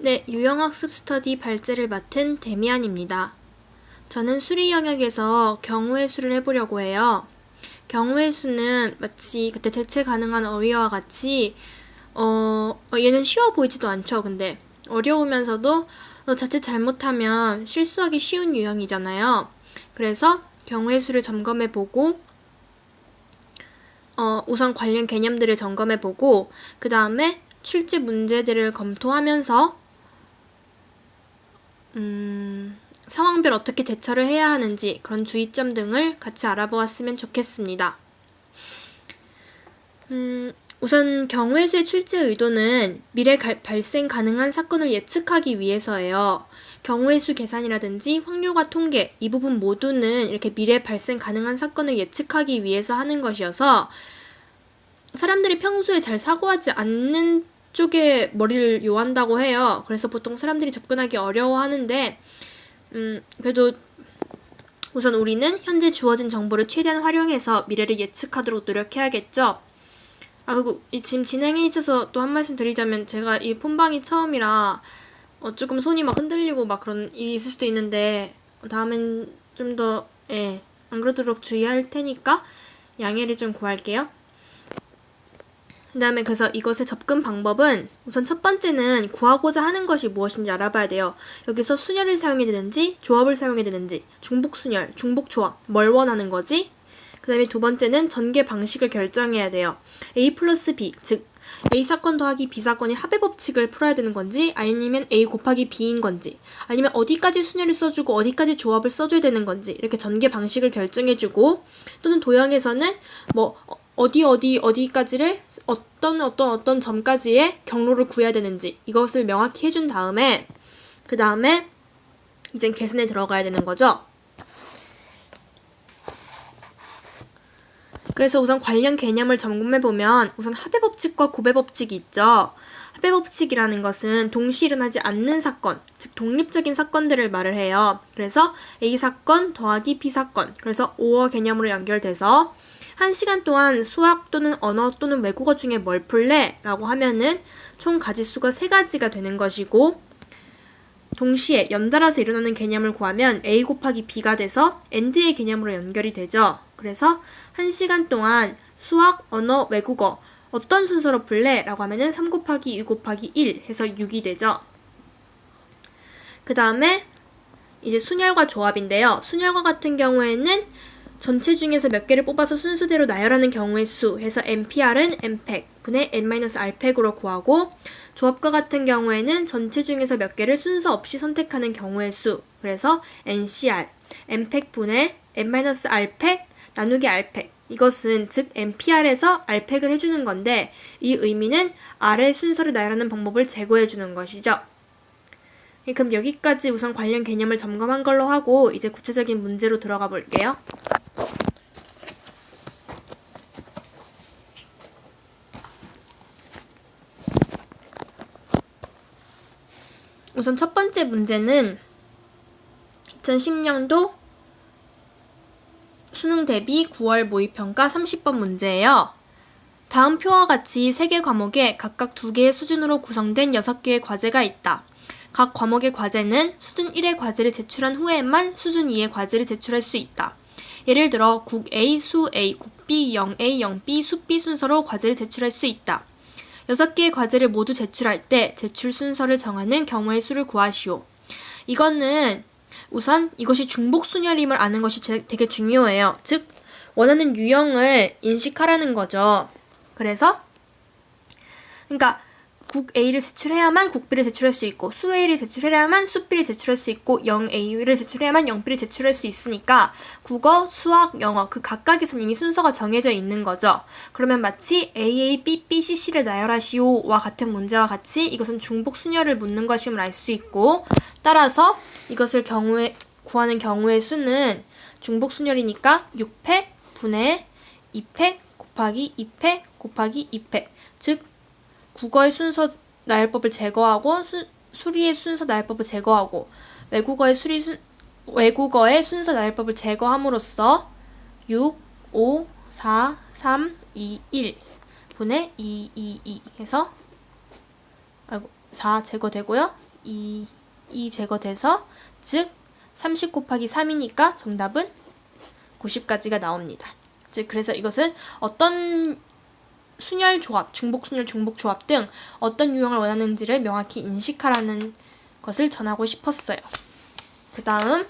네, 유형학습 스터디 발제를 맡은 데미안입니다. 저는 수리 영역에서 경우의 수를 해보려고 해요. 경우의 수는 마치 그때 대체 가능한 어휘와 같이 얘는 쉬워 보이지도 않죠. 근데 어려우면서도 자칫 잘못하면 실수하기 쉬운 유형이잖아요. 그래서 경우의 수를 점검해보고 우선 관련 개념들을 점검해보고 그 다음에 출제 문제들을 검토하면서 상황별 어떻게 대처를 해야 하는지 그런 주의점 등을 같이 알아보았으면 좋겠습니다. 우선 경우의 수의 출제 의도는 미래 발생 가능한 사건을 예측하기 위해서예요. 경우의 수 계산이라든지 확률과 통계 이 부분 모두는 이렇게 미래 발생 가능한 사건을 예측하기 위해서 하는 것이어서 사람들이 평소에 잘 사고하지 않는 쪽에 머리를 요한다고 해요. 그래서 보통 사람들이 접근하기 어려워하는데 그래도 우선 우리는 현재 주어진 정보를 최대한 활용해서 미래를 예측하도록 노력해야겠죠. 그리고 지금 진행에 있어서 또 한 말씀 드리자면 제가 이 폰방이 처음이라 조금 손이 막 흔들리고 막 그런 일이 있을 수도 있는데 다음엔 좀 더 안 그러도록 주의할 테니까 양해를 좀 구할게요. 그 다음에 그래서 이것의 접근 방법은 우선 첫 번째는 구하고자 하는 것이 무엇인지 알아봐야 돼요. 여기서 순열을 사용해야 되는지 조합을 사용해야 되는지 중복순열, 중복조합 뭘 원하는 거지? 그 다음에 두 번째는 전개 방식을 결정해야 돼요. A 플러스 B, 즉 A 사건 더하기 B 사건의 합의 법칙을 풀어야 되는 건지 아니면 A 곱하기 B인 건지 아니면 어디까지 순열을 써주고 어디까지 조합을 써줘야 되는 건지 이렇게 전개 방식을 결정해주고 또는 도형에서는 뭐 어디까지를 어떤 점까지의 경로를 구해야 되는지 이것을 명확히 해준 다음에 그 다음에 이젠 계산에 들어가야 되는 거죠. 그래서 우선 관련 개념을 점검해보면 우선 합의법칙과 고배법칙이 있죠. 합의법칙이라는 것은 동시에 일어나지 않는 사건, 즉 독립적인 사건들을 말을 해요. 그래서 A 사건 더하기 B 사건, 그래서 오어 개념으로 연결돼서 1시간 동안 수학 또는 언어 또는 외국어 중에 뭘 풀래? 라고 하면은 총 가지수가 3가지가 되는 것이고 동시에 연달아서 일어나는 개념을 구하면 A 곱하기 B가 돼서 AND의 개념으로 연결이 되죠. 그래서 1시간 동안 수학, 언어, 외국어 어떤 순서로 풀래? 라고 하면은 3 곱하기 2 곱하기 1 해서 6이 되죠. 그 다음에 이제 순열과 조합인데요. 순열과 같은 경우에는 전체 중에서 몇 개를 뽑아서 순서대로 나열하는 경우의 수 해서 NPR은 NPEC 분의 N-R팩으로 구하고 조합과 같은 경우에는 전체 중에서 몇 개를 순서 없이 선택하는 경우의 수 그래서 NCR, NPEC 분의 N-R팩 나누기 R팩 이것은 즉 NPR에서 R팩을 해주는 건데 이 의미는 R의 순서를 나열하는 방법을 제고해주는 것이죠. 그럼 여기까지 우선 관련 개념을 점검한 걸로 하고 이제 구체적인 문제로 들어가 볼게요. 우선 첫 번째 문제는 2010년도 수능 대비 9월 모의평가 30번 문제예요. 다음 표와 같이 3개 과목에 각각 2개의 수준으로 구성된 6개의 과제가 있다. 각 과목의 과제는 수준 1의 과제를 제출한 후에만 수준 2의 과제를 제출할 수 있다. 예를 들어 국 A, 수 A, 국 B, 0A, 0B, 수 B 순서로 과제를 제출할 수 있다. 6개의 과제를 모두 제출할 때 제출 순서를 정하는 경우의 수를 구하시오. 이거는 우선 이것이 중복순열임을 아는 것이 되게 중요해요. 즉 원하는 유형을 인식하라는 거죠. 그래서 그러니까 국 A를 제출해야만 국 B를 제출할 수 있고 수 A를 제출해야만 수 B를 제출할 수 있고 0A를 제출해야만 0B를 제출할 수 있으니까 국어, 수학, 영어 그 각각에선 이미 순서가 정해져 있는 거죠. 그러면 마치 AA, BB, CC를 나열하시오와 같은 문제와 같이 이것은 중복 순열을 묻는 것임을 알 수 있고 따라서 이것을 구하는 경우의 수는 중복 순열이니까 6팩 분의 2팩 곱하기 2팩 곱하기 2팩 즉 국어의 순서 나열법을 제거하고 수리의 순서 나열법을 제거하고 외국어의 순서 나열법을 제거함으로써 6, 5, 4, 3, 2, 1 분의 2, 2, 2 해서 4 제거되고요. 2 제거돼서 즉 30 곱하기 3이니까 정답은 90까지가 나옵니다. 즉 그래서 이것은 어떤 순열 조합, 중복 순열, 중복 조합 등 어떤 유형을 원하는지를 명확히 인식하라는 것을 전하고 싶었어요. 그 다음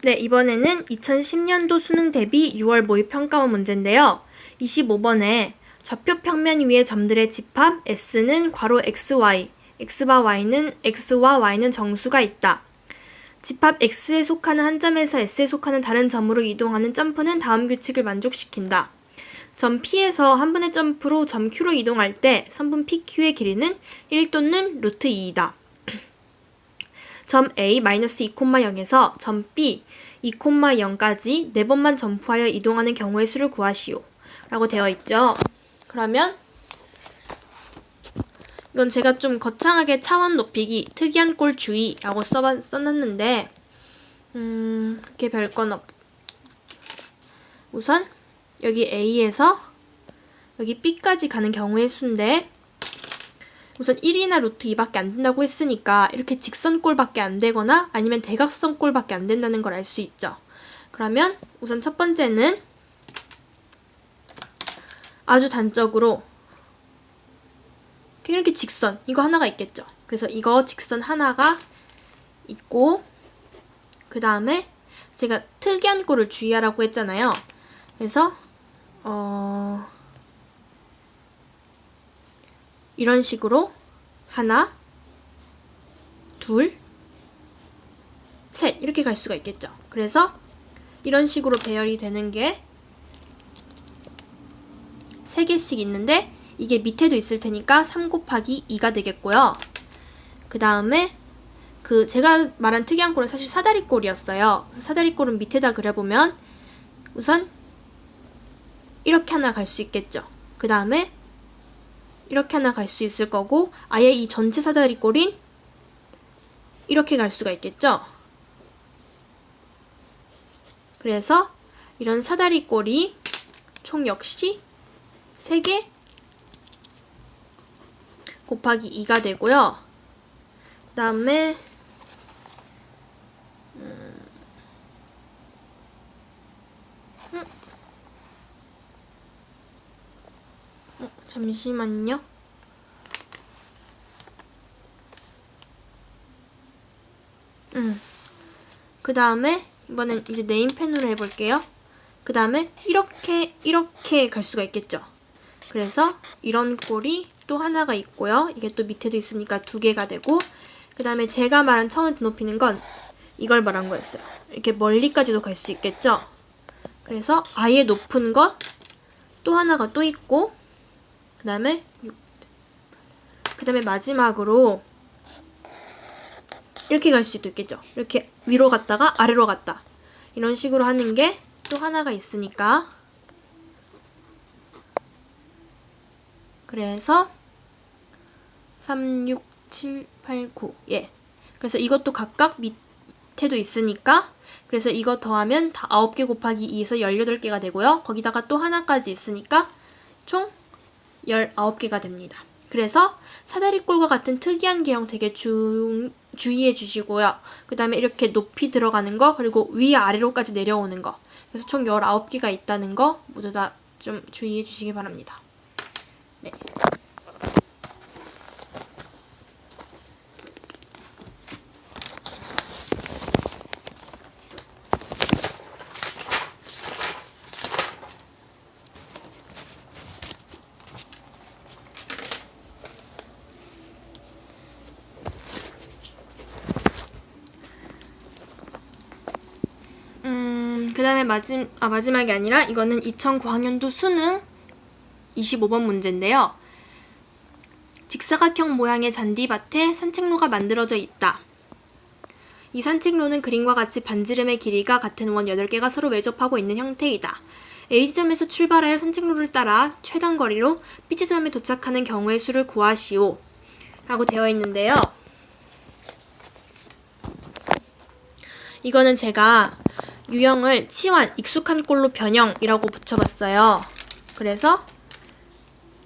네, 이번에는 2010년도 수능 대비 6월 모의평가원 문제인데요. 25번에 좌표 평면 위의 점들의 집합 S는 괄호 XY, X와 Y는 정수가 있다. 집합 X에 속하는 한 점에서 S에 속하는 다른 점으로 이동하는 점프는 다음 규칙을 만족시킨다. 점 P에서 한 분의 점프로 점 Q로 이동할 때 선분 PQ의 길이는 1 또는 루트 2이다. 점 A-2,0에서 점 B 2,0까지 4번만 점프하여 이동하는 경우의 수를 구하시오. 라고 되어 있죠. 그러면 이건 제가 좀 거창하게 차원 높이기, 특이한 꼴 주의라고 써놨는데 그렇게 별건 없. 우선 여기 A에서 여기 B까지 가는 경우의 수인데 우선 1이나 루트 2밖에 안 된다고 했으니까 이렇게 직선꼴밖에 안 되거나 아니면 대각선꼴밖에 안 된다는 걸 알 수 있죠. 그러면 우선 첫 번째는 아주 단적으로 이렇게 직선 이거 하나가 있겠죠. 그래서 이거 직선 하나가 있고 그 다음에 제가 특이한 꼴을 주의하라고 했잖아요. 그래서 이런 식으로 하나, 둘, 셋 이렇게 갈 수가 있겠죠. 그래서 이런 식으로 배열이 되는 게 3개씩 있는데 이게 밑에도 있을 테니까 3 곱하기 2가 되겠고요. 그 다음에 제가 말한 특이한 꼴은 사실 사다리꼴이었어요. 사다리꼴은 밑에다 그려보면 우선 이렇게 하나 갈 수 있겠죠. 그 다음에 이렇게 하나 갈 수 있을 거고 아예 이 전체 사다리꼴인 이렇게 갈 수가 있겠죠. 그래서 이런 사다리꼴이 총 역시 3개 곱하기 2가 되고요. 그 다음에 잠시만요. 그 다음에 이번엔 이제 네임펜으로 해볼게요. 그 다음에 이렇게 갈 수가 있겠죠. 그래서 이런 꼴이 또 하나가 있고요. 이게 또 밑에도 있으니까 2개가 되고 그 다음에 제가 말한 차원 높이는 건 이걸 말한 거였어요. 이렇게 멀리까지도 갈 수 있겠죠. 그래서 아예 높은 것 또 하나가 또 있고 그 다음에 마지막으로 이렇게 갈 수도 있겠죠. 이렇게 위로 갔다가 아래로 갔다 이런 식으로 하는 게 또 하나가 있으니까 그래서 3, 6, 7, 8, 9 예. 그래서 이것도 각각 밑에도 있으니까 그래서 이거 더하면 다 9개 곱하기 2에서 18개가 되고요. 거기다가 또 하나까지 있으니까 총 19개가 됩니다. 그래서 사다리꼴과 같은 특이한 개형 되게 주의해 주시고요. 그 다음에 이렇게 높이 들어가는 거 그리고 위아래로까지 내려오는 거 그래서 총 19개가 있다는 거 모두 다 좀 주의해 주시기 바랍니다. 네. 그 다음에 마지막이 아니라 이거는 2009학년도 수능 25번 문제인데요. 직사각형 모양의 잔디밭에 산책로가 만들어져 있다. 이 산책로는 그림과 같이 반지름의 길이가 같은 원 8개가 서로 외접하고 있는 형태이다. A지점에서 출발하여 산책로를 따라 최단 거리로 B지점에 도착하는 경우의 수를 구하시오. 라고 되어 있는데요. 이거는 제가 유형을 치환, 익숙한 꼴로 변형이라고 붙여봤어요. 그래서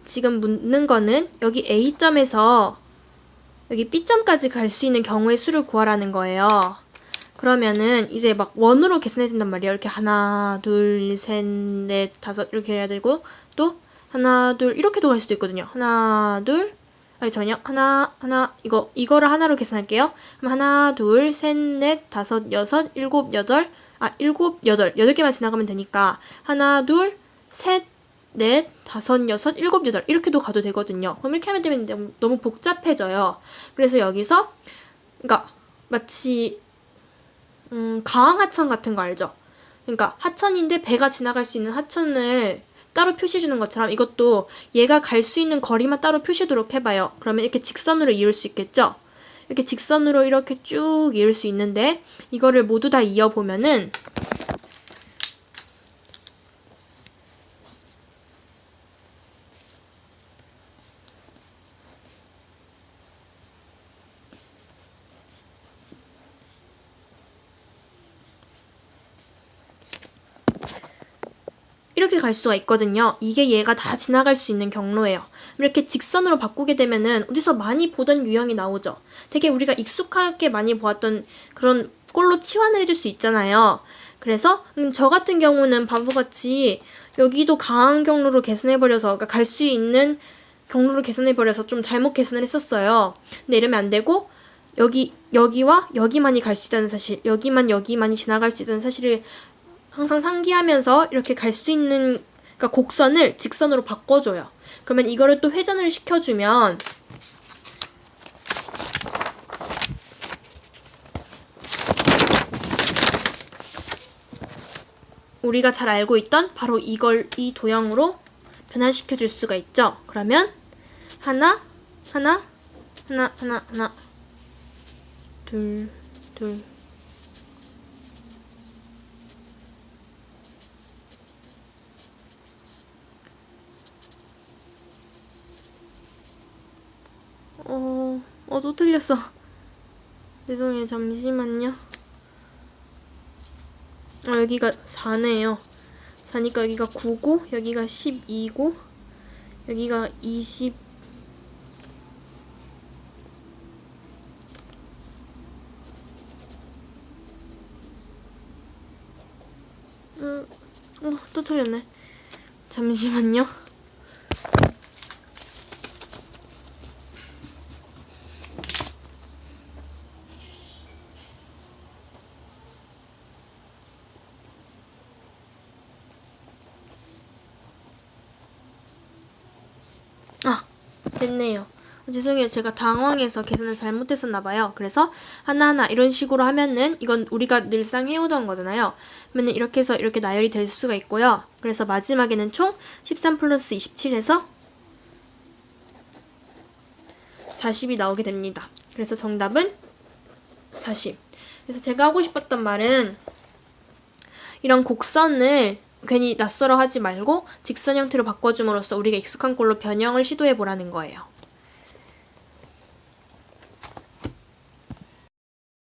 지금 묻는 거는 여기 A점에서 여기 B점까지 갈 수 있는 경우의 수를 구하라는 거예요. 그러면은 이제 막 원으로 계산해야 된단 말이에요. 이렇게 하나, 둘, 셋, 넷, 다섯 이렇게 해야 되고 또 하나, 둘 이렇게도 갈 수도 있거든요. 하나, 둘 잠깐만요. 하나 이거를 하나로 계산할게요. 그럼 하나, 둘, 셋, 넷, 다섯, 여섯, 일곱, 여덟 여덟 개만 지나가면 되니까 하나, 둘, 셋, 넷, 다섯, 여섯, 일곱, 여덟 이렇게도 가도 되거든요. 그럼 이렇게 하면 되면 너무 복잡해져요. 그래서 여기서 그러니까 마치 가항하천 같은 거 알죠? 그러니까 하천인데 배가 지나갈 수 있는 하천을 따로 표시해주는 것처럼 이것도 얘가 갈 수 있는 거리만 따로 표시하도록 해봐요. 그러면 이렇게 직선으로 이을 수 있겠죠? 이렇게 직선으로 이렇게 쭉 이을 수 있는데 이거를 모두 다 이어보면은 이렇게 갈 수가 있거든요. 이게 얘가 다 지나갈 수 있는 경로예요. 이렇게 직선으로 바꾸게 되면은 어디서 많이 보던 유형이 나오죠. 되게 우리가 익숙하게 많이 보았던 그런 꼴로 치환을 해줄 수 있잖아요. 그래서 저 같은 경우는 바보같이 여기도 강한 경로로 계산해버려서 그러니까 갈 수 있는 경로로 계산해버려서 좀 잘못 계산을 했었어요. 근데 이러면 안 되고 여기와 여기만이 갈 수 있다는 사실, 여기만이 지나갈 수 있다는 사실을 항상 상기하면서 이렇게 갈 수 있는 그러니까 곡선을 직선으로 바꿔줘요. 그러면 이거를 또 회전을 시켜주면 우리가 잘 알고 있던 바로 이걸 이 도형으로 변환시켜 줄 수가 있죠. 그러면 하나 둘 또 틀렸어. 죄송해요. 잠시만요. 여기가 4네요. 4니까 여기가 9고, 여기가 12고, 여기가 20. 또 틀렸네. 잠시만요. 됐네요. 죄송해요. 제가 당황해서 계산을 잘못했었나봐요. 그래서 하나하나 이런 식으로 하면은 이건 우리가 늘상 해오던 거잖아요. 그러면 이렇게 해서 이렇게 나열이 될 수가 있고요. 그래서 마지막에는 총 13 플러스 27해서 40이 나오게 됩니다. 그래서 정답은 40. 그래서 제가 하고 싶었던 말은 이런 곡선을 괜히 낯설어 하지 말고 직선 형태로 바꿔줌으로써 우리가 익숙한 꼴로 변형을 시도해 보라는 거예요.